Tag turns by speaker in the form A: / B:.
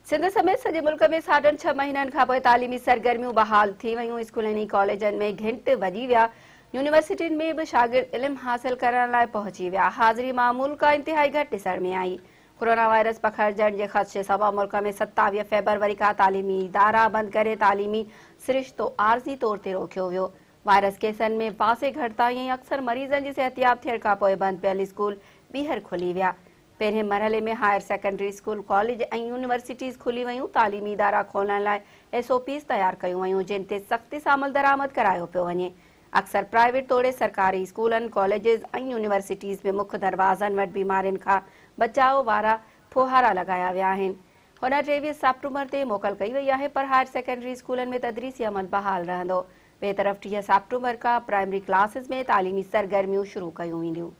A: सिंध समेत सॼे मुल्क में साढनि 6 महीननि खां पोइ तालीमी सरगर्मियूं बहाल थी वयूं। स्कूलनि ऐं कॉलेजनि में घिंट वॼी विया। यूनिवर्सिटियुनि में बि शागिर्द इल्मु हासिल करण लाइ पहुची विया। हाज़िरी मामूल खां इंतिहाई घटि ॾिसण में आई। कोरोना वायरस पखिड़िजण जे ख़दशे सबबि मुल्क में 27 फ़रवरी खां तालीमी इदारा बंदि करे तालीमी सिरिश्तो आर्ज़ी तौर ते रोकियो वियो। वायरस केसनि में पासे घटिताई ऐं अक्सर मरीज़नि जी सिहतियाब थियण खां पोइ बंदि पियल स्कूल ॿीहर खुली विया। पहिरें मरहले में हायर सेकेंडरी स्कूल, कॉलेज ऐं यूनिवर्सिटीज़ खुली वयूं। तालीमी इदारा खोलण लाइ SOPs तयारु कयूं वयूं, जिन ते सख़्ती सां अमल दरामद करायो पियो वञे। अक्सर प्राइवेट तोड़े सरकारी स्कूलनि, कॉलेजिस ऐं यूनिवर्सिटीज़ में मुख्य दरवाज़नि वटि बीमारियुनि खां बचाव वारा फुहारा लॻाया विया आहिनि। हुन 23 सेप्टेम्बर ते मोकल कई वई आहे, पर हायर सेकेंडरी स्कूलनि में तदरीसी अमल बहाल रहंदो। ॿिए तरफ़ 30 सेप्टेम्बर खां प्राइमरी क्लासिस में तालीमी सरगर्मियूं शुरू कयूं वेंदियूं।